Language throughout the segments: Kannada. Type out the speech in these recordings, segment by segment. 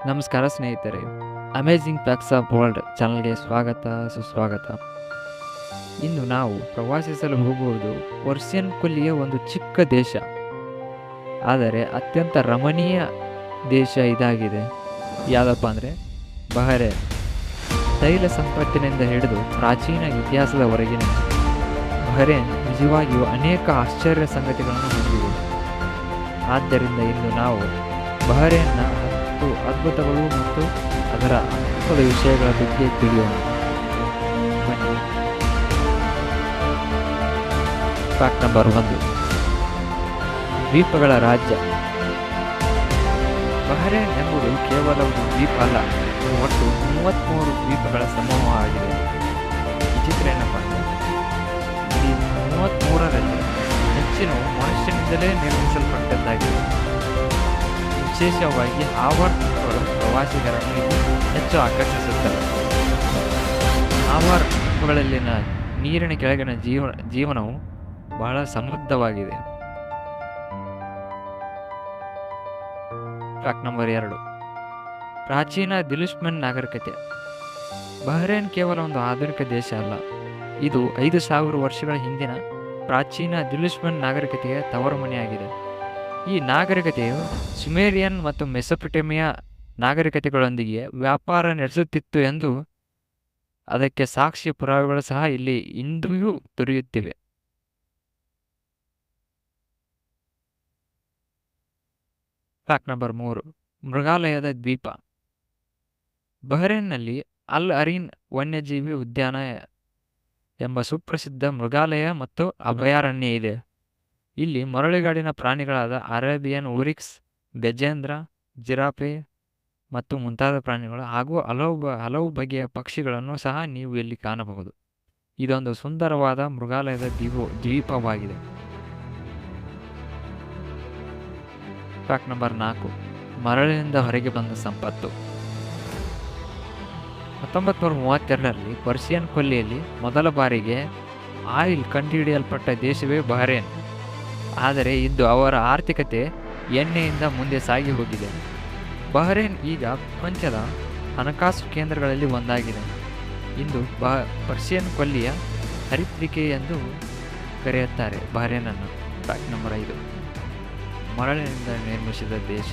ನಮಸ್ಕಾರ ಸ್ನೇಹಿತರೆ, ಅಮೇಜಿಂಗ್ ಫ್ಯಾಕ್ಟ್ಸ್ ಆಫ್ ವರ್ಲ್ಡ್ ಚಾನಲ್ಗೆ ಸ್ವಾಗತ ಸುಸ್ವಾಗತ. ಇಂದು ನಾವು ಪ್ರವಾಸಿಸಲು ಹೋಗುವುದು ಪರ್ಷಿಯನ್ ಕೊಲ್ಲಿಯ ಒಂದು ಚಿಕ್ಕ ದೇಶ, ಆದರೆ ಅತ್ಯಂತ ರಮಣೀಯ ದೇಶ ಇದಾಗಿದೆ. ಯಾವುದಪ್ಪ ಅಂದರೆ ಬಹರೇನ್. ತೈಲ ಸಂಪತ್ತಿನಿಂದ ಹಿಡಿದು ಪ್ರಾಚೀನ ಇತಿಹಾಸದವರೆಗಿನ ಬಹರೇನ್ ನಿಜವಾಗಿಯೂ ಅನೇಕ ಆಶ್ಚರ್ಯ ಸಂಗತಿಗಳನ್ನು ಹೊಂದಿದೆ. ಆದ್ದರಿಂದ ಇಂದು ನಾವು ಬಹರೇನ್ನ ಅದ್ಭುತಗಳು ಮತ್ತು ಅದರ ಅದ್ಭುತದ ವಿಷಯಗಳ ಬಗ್ಗೆ ತಿಳಿಯೋಣ. ಬನ್ನಿ. ಫ್ಯಾಕ್ಟ್ ನಂಬರ್ 1, ದ್ವೀಪಗಳ ರಾಜ್ಯ. ಬಹರೇನ್ ಎಂಬುದು ಕೇವಲ ಒಂದು ದ್ವೀಪ ಅಲ್ಲ, ಇದು ಒಟ್ಟು 33 ದ್ವೀಪಗಳ ಸಮೂಹವಾಗಿದೆ. ವಿಚಿತ್ರ ಏನಪ್ಪ ಅಂದರೆ ಈ 33ರಲ್ಲಿ ಹೆಚ್ಚಿನವು ಮನುಷ್ಯನಿಂದಲೇ ನಿರ್ಮಿಸಲ್ಪಟ್ಟದ್ದಾಗಿದೆ. ವಿಶೇಷವಾಗಿ ಆವರ್ಗಳು ಪ್ರವಾಸಿಗರನ್ನು ಹೆಚ್ಚು ಆಕರ್ಷಿಸುತ್ತವೆ. ಆವರ್ಗಳಲ್ಲಿನ ನೀರಿನ ಕೆಳಗಿನ ಜೀವನವು ಬಹಳ ಸಮೃದ್ಧವಾಗಿದೆ. ಫ್ಯಾಕ್ಟ್ ನಂಬರ್ 2, ಪ್ರಾಚೀನ ದಿಲುಷ್ಮನ್ ನಾಗರಿಕತೆ. ಬಹರೇನ್ ಕೇವಲ ಒಂದು ಆಧುನಿಕ ದೇಶ ಅಲ್ಲ, ಇದು 5000 ವರ್ಷಗಳ ಹಿಂದಿನ ಪ್ರಾಚೀನ ದಿಲುಷ್ಮನ್ ನಾಗರಿಕತೆಯ ತವರು ಮನೆಯಾಗಿದೆ. ಈ ನಾಗರಿಕತೆಯು ಸುಮೇರಿಯನ್ ಮತ್ತು ಮೆಸೊಪೊಟೇಮಿಯಾ ನಾಗರಿಕತೆಗಳೊಂದಿಗೆ ವ್ಯಾಪಾರ ನಡೆಸುತ್ತಿತ್ತು ಎಂದು ಅದಕ್ಕೆ ಸಾಕ್ಷಿ ಪುರಾವೆಗಳು ಸಹ ಇಲ್ಲಿ ಇಂದಿಗೂ ದೊರೆಯುತ್ತಿವೆ. ಫ್ಯಾಕ್ಟ್ ನಂಬರ್ 3, ಮೃಗಾಲಯದ ದ್ವೀಪ. ಬಹರೇನ್ನಲ್ಲಿ ಅಲ್ ಅರೀನ್ ವನ್ಯಜೀವಿ ಉದ್ಯಾನ ಎಂಬ ಸುಪ್ರಸಿದ್ಧ ಮೃಗಾಲಯ ಮತ್ತು ಅಭಯಾರಣ್ಯ ಇದೆ. ಇಲ್ಲಿ ಮರಳುಗಾಡಿನ ಪ್ರಾಣಿಗಳಾದ ಅರೇಬಿಯನ್ ಓರಿಕ್ಸ್, ಗಜೇಂದ್ರ, ಜಿರಾಫೆ ಮತ್ತು ಮುಂತಾದ ಪ್ರಾಣಿಗಳು ಹಾಗೂ ಹಲವು ಬಗೆಯ ಪಕ್ಷಿಗಳನ್ನು ಸಹ ನೀವು ಇಲ್ಲಿ ಕಾಣಬಹುದು. ಇದೊಂದು ಸುಂದರವಾದ ಮೃಗಾಲಯದ ದ್ವೀಪವಾಗಿದೆ. ಫ್ಯಾಕ್ಟ್ ನಂಬರ್ 4, ಮರಳಿನಿಂದ ಹೊರಗೆ ಬಂದ ಸಂಪತ್ತು. 1932ರಲ್ಲಿ ಪರ್ಷಿಯನ್ ಕೊಲ್ಲಿಯಲ್ಲಿ ಮೊದಲ ಬಾರಿಗೆ ಆಯಿಲ್ ಕಂಡುಹಿಡಿಯಲ್ಪಟ್ಟ ದೇಶವೇ ಬಹರೇನ್. ಆದರೆ ಇಂದು ಅವರ ಆರ್ಥಿಕತೆ ಎಣ್ಣೆಯಿಂದ ಮುಂದೆ ಸಾಗಿ ಹೋಗಿದೆ. ಬಹರೇನ್ ಈಗ ಪ್ರಪಂಚದ ಹಣಕಾಸು ಕೇಂದ್ರಗಳಲ್ಲಿ ಒಂದಾಗಿದೆ. ಇಂದು ಪರ್ಷಿಯನ್ ಕೊಲ್ಲಿಯ ಹರಿತ್ವಿಕೆ ಎಂದು ಕರೆಯುತ್ತಾರೆ ಬಹರೇನನ್ನು. ಫ್ಯಾಕ್ಟ್ ನಂಬರ್ 5, ಮರಳಿನಿಂದ ನಿರ್ಮಿಸಿದ ದೇಶ.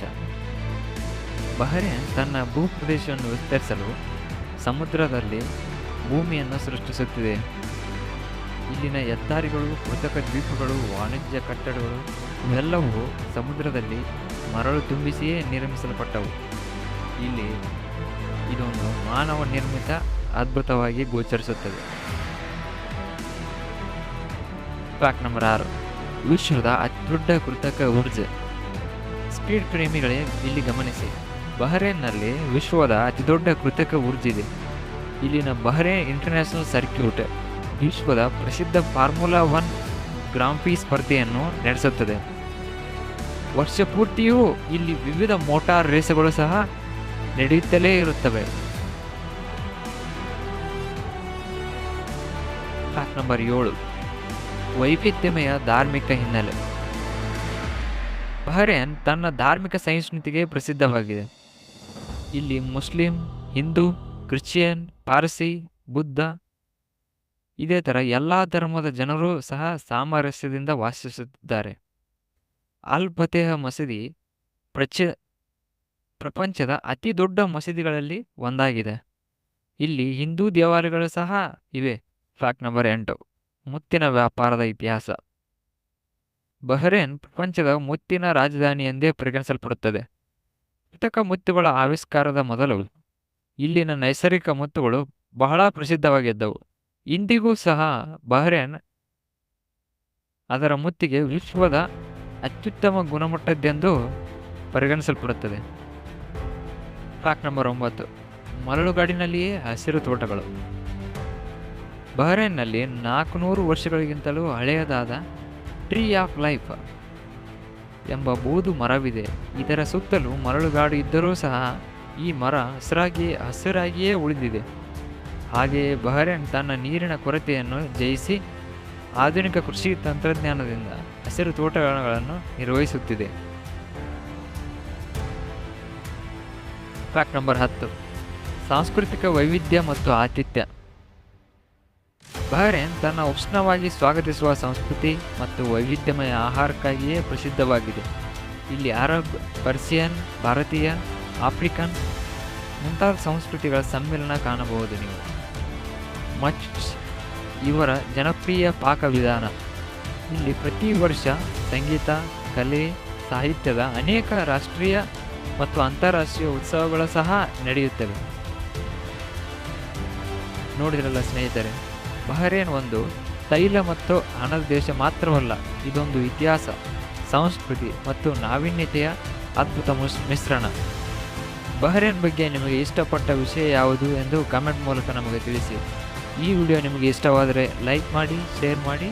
ಬಹರೇನ್ ತನ್ನ ಭೂಪ್ರದೇಶವನ್ನು ವಿಸ್ತರಿಸಲು ಸಮುದ್ರದಲ್ಲಿ ಭೂಮಿಯನ್ನು ಸೃಷ್ಟಿಸುತ್ತಿದೆ. ಇಲ್ಲಿನ ಹೆದ್ದಾರಿಗಳು, ಕೃತಕ ದ್ವೀಪಗಳು, ವಾಣಿಜ್ಯ ಕಟ್ಟಡಗಳು ಇವೆಲ್ಲವೂ ಸಮುದ್ರದಲ್ಲಿ ಮರಳು ತುಂಬಿಸಿಯೇ ನಿರ್ಮಿಸಲ್ಪಟ್ಟವು. ಇಲ್ಲಿ ಇದೊಂದು ಮಾನವ ನಿರ್ಮಿತ ಅದ್ಭುತವಾಗಿ ಗೋಚರಿಸುತ್ತದೆ. ಫ್ಯಾಕ್ಟ್ ನಂಬರ್ 6, ವಿಶ್ವದ ಅತಿದೊಡ್ಡ ಕೃತಕ ಊರ್ಜೆ. ಸ್ಪೀಡ್ ಪ್ರೇಮಿಗಳೇ ಇಲ್ಲಿ ಗಮನಿಸಿ, ಬಹರೇನ್ನಲ್ಲಿ ವಿಶ್ವದ ಅತಿದೊಡ್ಡ ಕೃತಕ ಊರ್ಜಿದೆ. ಇಲ್ಲಿನ ಬಹರೇನ್ ಇಂಟರ್ನ್ಯಾಷನಲ್ ಸರ್ಕ್ಯೂಟ್ ವಿಶ್ವದ ಪ್ರಸಿದ್ಧ ಫಾರ್ಮುಲಾ 1 ಗ್ರಾಂಪ್ರಿ ಸ್ಪರ್ಧೆಯನ್ನು ನಡೆಸುತ್ತದೆ. ವರ್ಷ ಪೂರ್ತಿಯೂ ಇಲ್ಲಿ ವಿವಿಧ ಮೋಟಾರ್ ರೇಸುಗಳು ಸಹ ನಡೆಯುತ್ತಲೇ ಇರುತ್ತವೆ. ಫ್ಯಾಕ್ಟ್ ನಂಬರ್ 7, ವೈವಿಧ್ಯಮಯ ಧಾರ್ಮಿಕ ಹಿನ್ನೆಲೆ. ಬಹರೇನ್ ತನ್ನ ಧಾರ್ಮಿಕ ಸಹಿಷ್ಣುತೆಗೆ ಪ್ರಸಿದ್ಧವಾಗಿದೆ. ಇಲ್ಲಿ ಮುಸ್ಲಿಂ, ಹಿಂದೂ, ಕ್ರಿಶ್ಚಿಯನ್, ಪಾರ್ಸಿ, ಬುದ್ಧ ಇದೇ ಥರ ಎಲ್ಲ ಧರ್ಮದ ಜನರು ಸಹ ಸಾಮರಸ್ಯದಿಂದ ವಾಸಿಸುತ್ತಿದ್ದಾರೆ. ಅಲ್ ಫತೇಹ ಮಸೀದಿ ಪ್ರಪಂಚದ ಅತಿ ದೊಡ್ಡ ಮಸೀದಿಗಳಲ್ಲಿ ಒಂದಾಗಿದೆ. ಇಲ್ಲಿ ಹಿಂದೂ ದೇವಾಲಯಗಳು ಸಹ ಇವೆ. ಫ್ಯಾಕ್ಟ್ ನಂಬರ್ 8, ಮುತ್ತಿನ ವ್ಯಾಪಾರದ ಇತಿಹಾಸ. ಬಹರೇನ್ ಪ್ರಪಂಚದ ಮುತ್ತಿನ ರಾಜಧಾನಿ ಎಂದೇ ಪರಿಗಣಿಸಲ್ಪಡುತ್ತದೆ. ಕೃತಕ ಮುತ್ತುಗಳ ಆವಿಷ್ಕಾರದ ಮೊದಲು ಇಲ್ಲಿನ ನೈಸರ್ಗಿಕ ಮುತ್ತುಗಳು ಬಹಳ ಪ್ರಸಿದ್ಧವಾಗಿದ್ದವು. ಇಂದಿಗೂ ಸಹ ಬಹರೇನ್ ಅದರ ಮುತ್ತಿಗೆ ವಿಶ್ವದ ಅತ್ಯುತ್ತಮ ಗುಣಮಟ್ಟದ್ದೆಂದು ಪರಿಗಣಿಸಲ್ಪಡುತ್ತದೆ. ಫ್ಯಾಕ್ಟ್ ನಂಬರ್ 9, ಮರಳುಗಾಡಿನಲ್ಲಿಯೇ ಹಸಿರು ತೋಟಗಳು. ಬಹರೇನ್ನಲ್ಲಿ 400 ವರ್ಷಗಳಿಗಿಂತಲೂ ಹಳೆಯದಾದ ಟ್ರೀ ಆಫ್ ಲೈಫ್ ಎಂಬ ಬೂದು ಮರವಿದೆ. ಇದರ ಸುತ್ತಲೂ ಮರಳುಗಾಡು ಇದ್ದರೂ ಸಹ ಈ ಮರ ಹಸಿರಾಗಿಯೇ ಉಳಿದಿದೆ. ಹಾಗೆಯೇ ಬಹರೇನ್ ತನ್ನ ನೀರಿನ ಕೊರತೆಯನ್ನು ಜಯಿಸಿ ಆಧುನಿಕ ಕೃಷಿ ತಂತ್ರಜ್ಞಾನದಿಂದ ಹಸಿರು ತೋಟಗಳನ್ನು ನಿರ್ವಹಿಸುತ್ತಿದೆ. Fact number 10. ಸಾಂಸ್ಕೃತಿಕ ವೈವಿಧ್ಯ ಮತ್ತು ಆತಿಥ್ಯ. ಬಹರೇನ್ ತನ್ನ ಉಷ್ಣವಾಗಿ ಸ್ವಾಗತಿಸುವ ಸಂಸ್ಕೃತಿ ಮತ್ತು ವೈವಿಧ್ಯಮಯ ಆಹಾರಕ್ಕಾಗಿಯೇ ಪ್ರಸಿದ್ಧವಾಗಿದೆ. ಇಲ್ಲಿ ಅರಬ್, ಪರ್ಸಿಯನ್, ಭಾರತೀಯ, ಆಫ್ರಿಕನ್ ಮುಂತಾದ ಸಂಸ್ಕೃತಿಗಳ ಸಮ್ಮಿಲನ ಕಾಣಬಹುದು ನೀವು. ಮಚ್ ಇವರ ಜನಪ್ರಿಯ ಪಾಕವಿಧಾನ. ಇಲ್ಲಿ ಪ್ರತಿ ವರ್ಷ ಸಂಗೀತ, ಕಲೆ, ಸಾಹಿತ್ಯದ ಅನೇಕ ರಾಷ್ಟ್ರೀಯ ಮತ್ತು ಅಂತಾರಾಷ್ಟ್ರೀಯ ಉತ್ಸವಗಳು ಸಹ ನಡೆಯುತ್ತವೆ. ನೋಡಿದ್ರಲ್ಲ ಸ್ನೇಹಿತರೆ, ಬಹರೇನ್ ಒಂದು ತೈಲ ಮತ್ತು ಹಣದ ದೇಶ ಮಾತ್ರವಲ್ಲ, ಇದೊಂದು ಇತಿಹಾಸ, ಸಂಸ್ಕೃತಿ ಮತ್ತು ನಾವೀನ್ಯತೆಯ ಅದ್ಭುತ ಮಿಶ್ರಣ. ಬಹರೇನ್ ಬಗ್ಗೆ ನಿಮಗೆ ಇಷ್ಟಪಟ್ಟ ವಿಷಯ ಯಾವುದು ಎಂದು ಕಮೆಂಟ್ ಮೂಲಕ ನಮಗೆ ತಿಳಿಸಿ. ಈ ವಿಡಿಯೋ ನಿಮಗೆ ಇಷ್ಟವಾದರೆ ಲೈಕ್ ಮಾಡಿ, ಶೇರ್ ಮಾಡಿ.